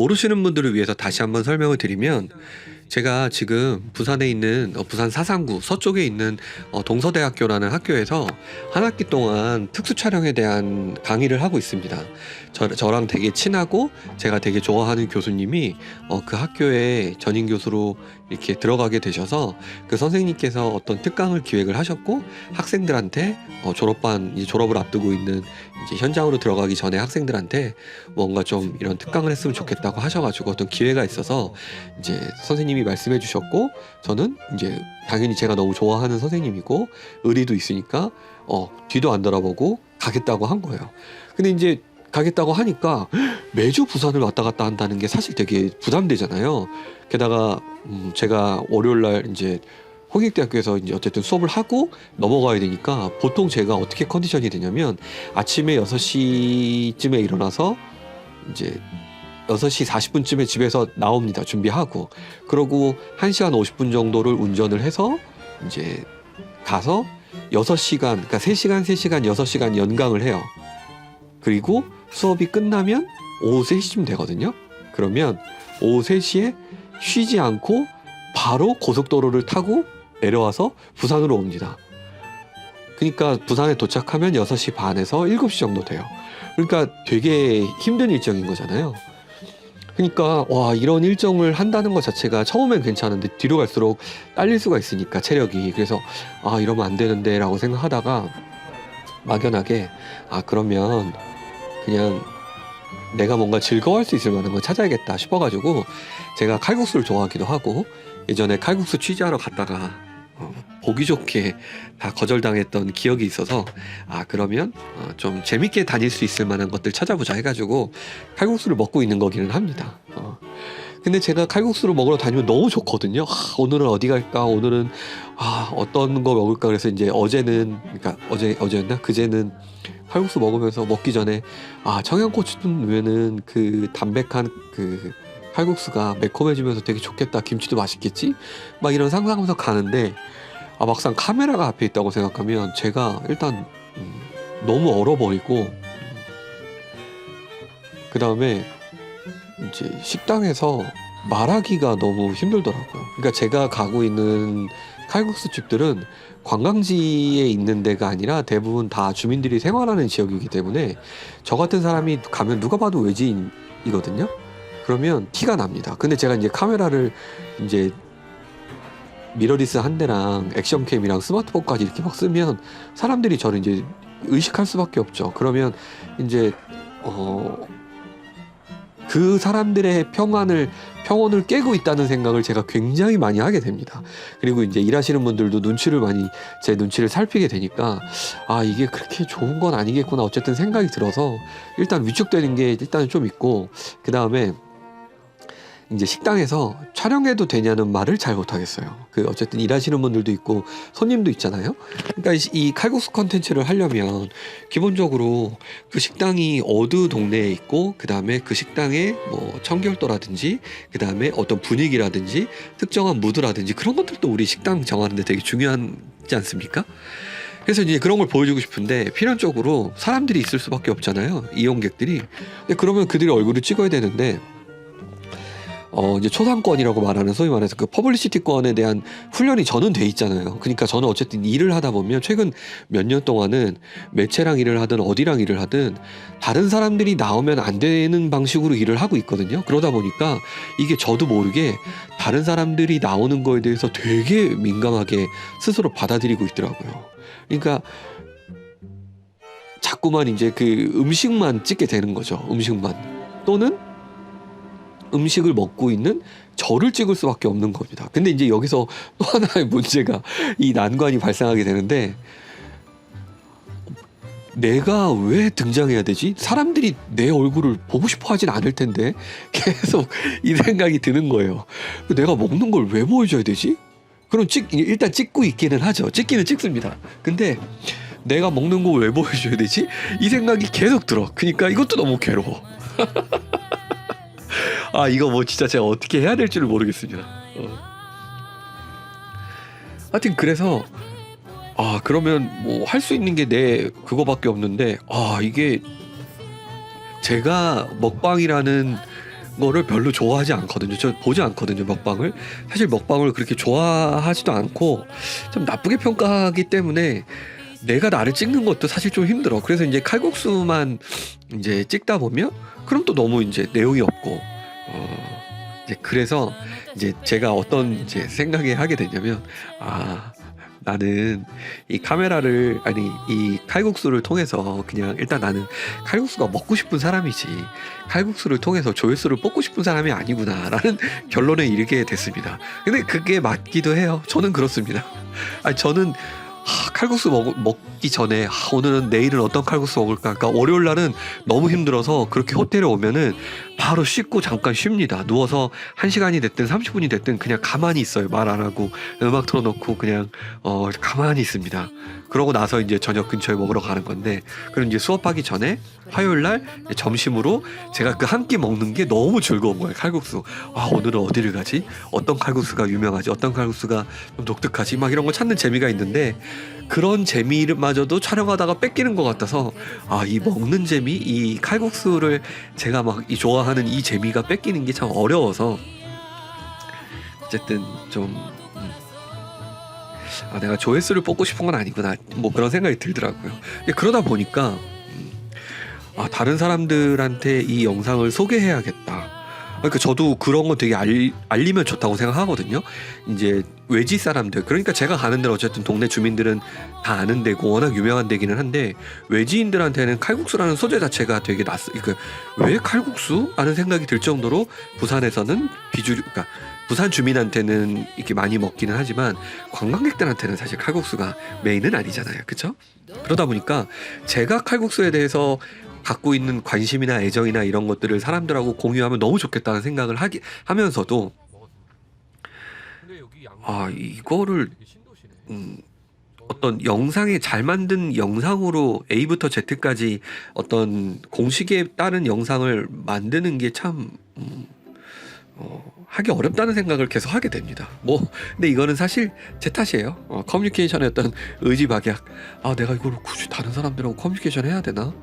모르시는 분들을 위해서 다시 한번 설명을 드리면, 제가 지금 부산에 있는 부산 사상구 서쪽에 있는 동서대학교라는 학교에서 한 학기 동안 특수 촬영에 대한 강의를 하고 있습니다. 저랑 되게 친하고 제가 되게 좋아하는 교수님이 그 학교에 전임 교수로 이렇게 들어가게 되셔서, 그 선생님께서 어떤 특강을 기획을 하셨고, 학생들한테 졸업을 앞두고 있는 이제 현장으로 들어가기 전에 학생들한테 뭔가 좀 이런 특강을 했으면 좋겠다고 하셔가지고 어떤 기회가 있어서 이제 선생님이 말씀해 주셨고, 저는 이제 당연히 제가 너무 좋아하는 선생님이고 의리도 있으니까 뒤도 안 돌아보고 가겠다고 한 거예요. 근데 이제 가겠다고 하니까 매주 부산을 왔다 갔다 한다는 게 사실 되게 부담되잖아요. 게다가 제가 월요일날 이제 홍익대학교에서 이제 어쨌든 수업을 하고 넘어가야 되니까, 보통 제가 어떻게 컨디션이 되냐면 아침에 6시쯤에 일어나서 이제 6시 40분쯤에 집에서 나옵니다. 준비하고. 그러고 1시간 50분 정도를 운전을 해서 이제 가서 6시간, 그러니까 3시간 6시간 연강을 해요. 그리고 수업이 끝나면 오후 3시쯤 되거든요. 그러면 오후 3시에 쉬지 않고 바로 고속도로를 타고 내려와서 부산으로 옵니다. 그러니까 부산에 도착하면 6시 반에서 7시 정도 돼요. 그러니까 되게 힘든 일정인 거잖아요. 그러니까 이런 일정을 한다는 것 자체가 처음엔 괜찮은데 뒤로 갈수록 딸릴 수가 있으니까, 체력이. 그래서 이러면 안 되는데 라고 생각하다가 막연하게 그러면 그냥 내가 뭔가 즐거워할 수 있을 만한 걸 찾아야겠다 싶어가지고, 제가 칼국수를 좋아하기도 하고 예전에 칼국수 취재하러 갔다가 보기 좋게 다 거절당했던 기억이 있어서, 그러면 좀 재밌게 다닐 수 있을 만한 것들 찾아보자 해가지고 칼국수를 먹고 있는 거기는 합니다. 근데 제가 칼국수를 먹으러 다니면 너무 좋거든요. 오늘은 어디 갈까? 오늘은 어떤 거 먹을까? 그래서 이제 어제였나? 그제는 칼국수 먹으면서 먹기 전에 청양고추 좀 넣으면은 그 담백한 그 칼국수가 매콤해지면서 되게 좋겠다. 김치도 맛있겠지? 막 이런 상상하면서 가는데, 막상 카메라가 앞에 있다고 생각하면 제가 일단 너무 얼어버리고, 그 다음에 이제 식당에서 말하기가 너무 힘들더라고요. 그러니까 제가 가고 있는 칼국수 집들은 관광지에 있는 데가 아니라 대부분 다 주민들이 생활하는 지역이기 때문에 저 같은 사람이 가면 누가 봐도 외지인이거든요. 그러면 티가 납니다. 근데 제가 이제 카메라를 이제 미러리스 한 대랑 액션캠이랑 스마트폰까지 이렇게 막 쓰면 사람들이 저를 이제 의식할 수밖에 없죠. 그러면 이제 그 사람들의 평온을 깨고 있다는 생각을 제가 굉장히 많이 하게 됩니다. 그리고 이제 일하시는 분들도 제 눈치를 살피게 되니까, 이게 그렇게 좋은 건 아니겠구나 어쨌든 생각이 들어서 일단 위축되는 게 일단은 좀 있고, 그 다음에 이제 식당에서 촬영해도 되냐는 말을 잘 못하겠어요. 어쨌든 일하시는 분들도 있고 손님도 있잖아요. 그러니까 이 칼국수 컨텐츠를 하려면 기본적으로 그 식당이 어느 동네에 있고, 그 다음에 그 식당의 뭐 청결도라든지, 그 다음에 어떤 분위기라든지 특정한 무드라든지 그런 것들도 우리 식당 정하는데 되게 중요하지 않습니까? 그래서 이제 그런 걸 보여주고 싶은데 필연적으로 사람들이 있을 수밖에 없잖아요. 이용객들이. 근데 그러면 그들의 얼굴을 찍어야 되는데, 이제 초상권이라고 말하는, 소위 말해서 그 퍼블리시티권에 대한 훈련이 저는 돼 있잖아요. 그러니까 저는 어쨌든 일을 하다 보면 최근 몇 년 동안은 매체랑 일을 하든 어디랑 일을 하든 다른 사람들이 나오면 안 되는 방식으로 일을 하고 있거든요. 그러다 보니까 이게 저도 모르게 다른 사람들이 나오는 거에 대해서 되게 민감하게 스스로 받아들이고 있더라고요. 그러니까 자꾸만 이제 그 음식만 찍게 되는 거죠. 음식만. 또는 음식을 먹고 있는 저를 찍을 수밖에 없는 겁니다. 근데 이제 여기서 또 하나의 문제가, 이 난관이 발생하게 되는데, 내가 왜 등장해야 되지? 사람들이 내 얼굴을 보고 싶어 하진 않을 텐데 계속 이 생각이 드는 거예요. 내가 먹는 걸 왜 보여줘야 되지? 그럼 일단 찍고 있기는 하죠. 찍기는 찍습니다. 근데 내가 먹는 거 왜 보여줘야 되지? 이 생각이 계속 들어. 그러니까 이것도 너무 괴로워. 이거 뭐 진짜 제가 어떻게 해야 될지를 모르겠습니다. 하여튼 그래서 그러면 뭐 할 수 있는 게 내 그거밖에 없는데, 이게 제가 먹방이라는 거를 별로 좋아하지 않거든요. 저 보지 않거든요, 먹방을. 사실 먹방을 그렇게 좋아하지도 않고 좀 나쁘게 평가하기 때문에 내가 나를 찍는 것도 사실 좀 힘들어. 그래서 이제 칼국수만 이제 찍다 보면 그럼 또 너무 이제 내용이 없고 이제 그래서 이제 제가 어떤 이제 생각이 하게 되냐면 나는 이 카메라를 아니 이 칼국수를 통해서 그냥 일단 나는 칼국수가 먹고 싶은 사람이지 칼국수를 통해서 조회수를 뽑고 싶은 사람이 아니구나라는 결론에 이르게 됐습니다. 근데 그게 맞기도 해요. 저는 그렇습니다. 저는 칼국수 먹기 전에 오늘은 내일은 어떤 칼국수 먹을까. 그러니까 월요일 날은 너무 힘들어서 그렇게 호텔에 오면은 바로 씻고 잠깐 쉽니다. 누워서 1시간이 됐든 30분이 됐든 그냥 가만히 있어요. 말 안 하고 음악 틀어놓고 그냥 가만히 있습니다. 그러고 나서 이제 저녁 근처에 먹으러 가는 건데, 그럼 이제 수업하기 전에 화요일 날 점심으로 제가 그 한 끼 먹는 게 너무 즐거운 거예요. 칼국수. 오늘은 어디를 가지? 어떤 칼국수가 유명하지? 어떤 칼국수가 좀 독특하지? 막 이런 거 찾는 재미가 있는데, 그런 재미마저도 촬영하다가 뺏기는 것 같아서 이 먹는 재미, 이 칼국수를 제가 막 좋아하는 이 재미가 뺏기는 게 참 어려워서 어쨌든 좀 내가 조회수를 뽑고 싶은 건 아니구나 뭐 그런 생각이 들더라고요. 그러다 보니까 다른 사람들한테 이 영상을 소개해야겠다. 그러니까 저도 그런 거 되게 알리면 좋다고 생각하거든요. 이제 외지 사람들, 그러니까 제가 가는 데는 어쨌든 동네 주민들은 다 아는 데고 워낙 유명한 데기는 한데, 외지인들한테는 칼국수라는 소재 자체가 되게 그러니까 왜 칼국수? 라는 생각이 들 정도로 부산에서는 그러니까 부산 주민한테는 이렇게 많이 먹기는 하지만 관광객들한테는 사실 칼국수가 메인은 아니잖아요. 그렇죠? 그러다 보니까 제가 칼국수에 대해서 갖고 있는 관심이나 애정이나 이런 것들을 사람들하고 공유하면 너무 좋겠다는 생각을 하면서도 이거를 어떤 영상에 잘 만든 영상으로 A부터 Z까지 어떤 공식에 따른 영상을 만드는 게 참 하기 어렵다는 생각을 계속 하게 됩니다. 근데 이거는 사실 제 탓이에요. 커뮤니케이션의 어떤 의지박약. 내가 이걸 굳이 다른 사람들하고 커뮤니케이션 해야 되나?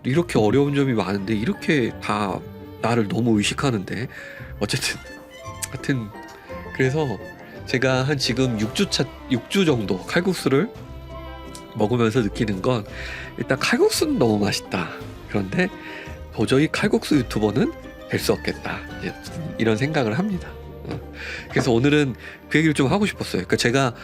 이렇게 어려운 점이 많은데 이렇게 다 나를 너무 의식하는데 하여튼 그래서 제가 한 지금 6주 정도 칼국수를 먹으면서 느끼는 건, 일단 칼국수는 너무 맛있다. 그런데 도저히 칼국수 유튜버는 될 수 없겠다. 이런 생각을 합니다. 그래서 오늘은 그 얘기를 좀 하고 싶었어요. 그러니까 제가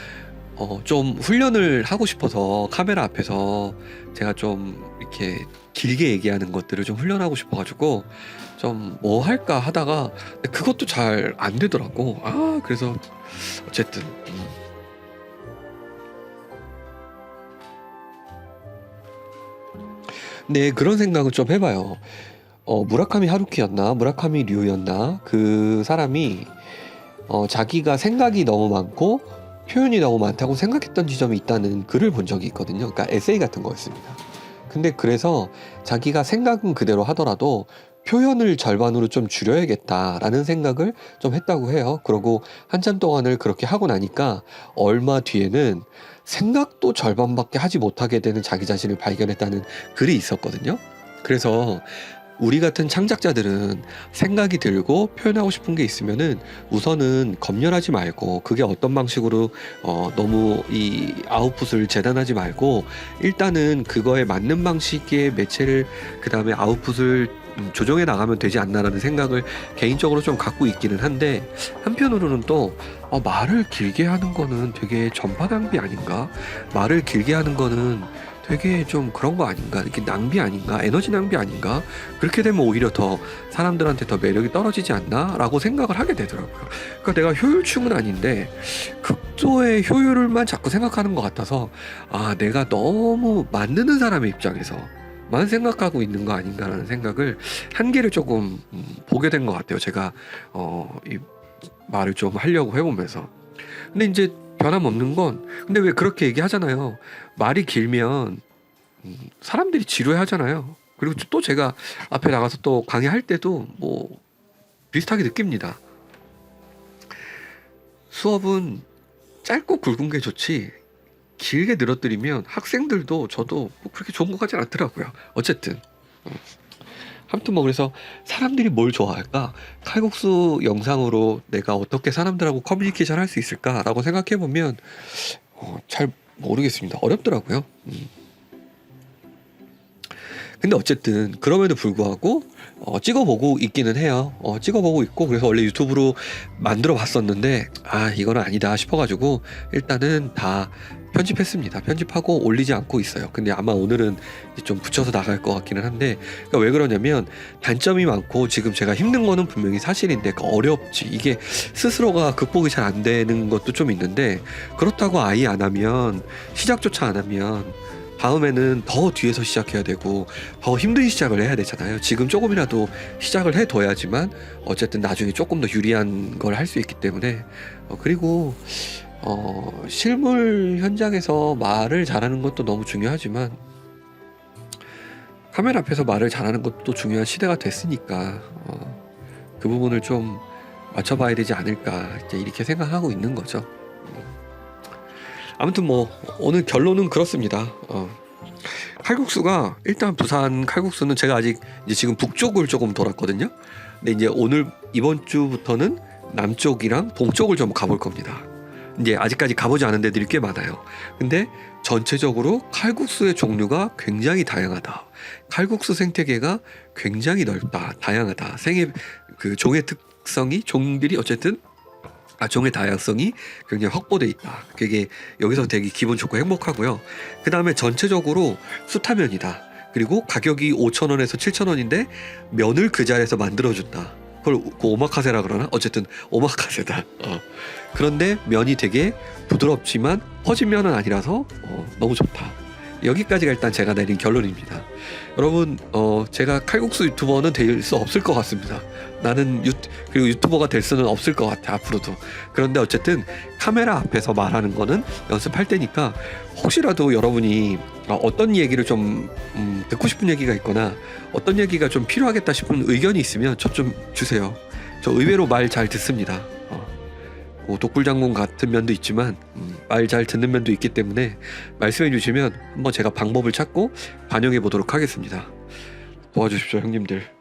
좀 훈련을 하고 싶어서 카메라 앞에서 제가 좀 이렇게 길게 얘기하는 것들을 좀 훈련하고 싶어가지고 좀 뭐 할까 하다가 그것도 잘 안 되더라고. 그래서 어쨌든 네, 그런 생각은 좀 해봐요. 무라카미 하루키였나 무라카미 류였나 그 사람이 자기가 생각이 너무 많고 표현이 너무 많다고 생각했던 지점이 있다는 글을 본 적이 있거든요. 그러니까 에세이 같은 거였습니다. 근데 그래서 자기가 생각은 그대로 하더라도 표현을 절반으로 좀 줄여야겠다라는 생각을 좀 했다고 해요. 그러고 한참 동안을 그렇게 하고 나니까 얼마 뒤에는 생각도 절반밖에 하지 못하게 되는 자기 자신을 발견했다는 글이 있었거든요. 그래서 우리 같은 창작자들은 생각이 들고 표현하고 싶은 게 있으면은 우선은 검열하지 말고, 그게 어떤 방식으로 너무 이 아웃풋을 재단하지 말고 일단은 그거에 맞는 방식의 매체를 그 다음에 아웃풋을 조정해 나가면 되지 않나라는 생각을 개인적으로 좀 갖고 있기는 한데, 한편으로는 또 말을 길게 하는 거는 되게 전파 낭비 아닌가? 말을 길게 하는 거는 되게 좀 그런 거 아닌가? 이렇게 낭비 아닌가? 에너지 낭비 아닌가? 그렇게 되면 오히려 더 사람들한테 더 매력이 떨어지지 않나? 라고 생각을 하게 되더라고요. 그러니까 내가 효율충은 아닌데 극도의 효율만 자꾸 생각하는 것 같아서 내가 너무 만드는 사람의 입장에서만 생각하고 있는 거 아닌가라는 생각을 한계를 조금 보게 된 것 같아요. 제가 이 말을 좀 하려고 해보면서. 근데 이제 변함없는 건, 근데 왜 그렇게 얘기하잖아요. 말이 길면 사람들이 지루해 하잖아요. 그리고 또 제가 앞에 나가서 또 강의할 때도 뭐 비슷하게 느낍니다. 수업은 짧고 굵은 게 좋지 길게 늘어뜨리면 학생들도 저도 뭐 그렇게 좋은 것 같진 않더라고요. 어쨌든 아무튼 뭐 그래서 사람들이 뭘 좋아할까? 칼국수 영상으로 내가 어떻게 사람들하고 커뮤니케이션 할 수 있을까라고 생각해 보면 잘 모르겠습니다. 어렵더라고요. 근데 어쨌든 그럼에도 불구하고 찍어보고 있기는 해요. 찍어보고 있고 그래서 원래 유튜브로 만들어 봤었는데 이거는 아니다 싶어가지고 일단은 다 편집했습니다. 편집하고 올리지 않고 있어요. 근데 아마 오늘은 좀 붙여서 나갈 것 같기는 한데, 그러니까 왜 그러냐면 단점이 많고 지금 제가 힘든 거는 분명히 사실인데 어렵지. 이게 스스로가 극복이 잘 안 되는 것도 좀 있는데, 그렇다고 아예 안 하면, 시작조차 안 하면 다음에는 더 뒤에서 시작해야 되고 더 힘든 시작을 해야 되잖아요. 지금 조금이라도 시작을 해둬야지만 어쨌든 나중에 조금 더 유리한 걸 할 수 있기 때문에. 그리고 실물 현장에서 말을 잘하는 것도 너무 중요하지만 카메라 앞에서 말을 잘하는 것도 중요한 시대가 됐으니까 그 부분을 좀 맞춰봐야 되지 않을까 이제 이렇게 생각하고 있는 거죠. 아무튼 뭐 오늘 결론은 그렇습니다. 칼국수가 일단 부산 칼국수는 제가 아직 이제 지금 북쪽을 조금 돌았거든요. 근데 이제 이번 주부터는 남쪽이랑 동쪽을 좀 가볼 겁니다. 이제 아직까지 가보지 않은 데들이 꽤 많아요. 근데 전체적으로 칼국수의 종류가 굉장히 다양하다. 칼국수 생태계가 굉장히 넓다, 다양하다. 그 종의 특성이 종들이 어쨌든 종의 다양성이 굉장히 확보돼 있다. 그게 여기서 되게 기분 좋고 행복하고요. 그 다음에 전체적으로 숱하면이다. 그리고 가격이 5,000원에서 7,000원인데 면을 그 자리에서 만들어준다. 그걸 오마카세라 그러나? 어쨌든 오마카세다. 그런데 면이 되게 부드럽지만 퍼진 면은 아니라서 너무 좋다. 여기까지가 일단 제가 내린 결론입니다. 여러분 제가 칼국수 유튜버는 될 수 없을 것 같습니다. 나는 그리고 유튜버가 될 수는 없을 것 같아 앞으로도. 그런데 어쨌든 카메라 앞에서 말하는 거는 연습할 때니까 혹시라도 여러분이 어떤 얘기를 좀 듣고 싶은 얘기가 있거나 어떤 얘기가 좀 필요하겠다 싶은 의견이 있으면 저 좀 주세요. 저 의외로 말 잘 듣습니다. 독불장군 같은 면도 있지만 말 잘 듣는 면도 있기 때문에 말씀해 주시면 한번 제가 방법을 찾고 반영해 보도록 하겠습니다. 도와주십시오 형님들.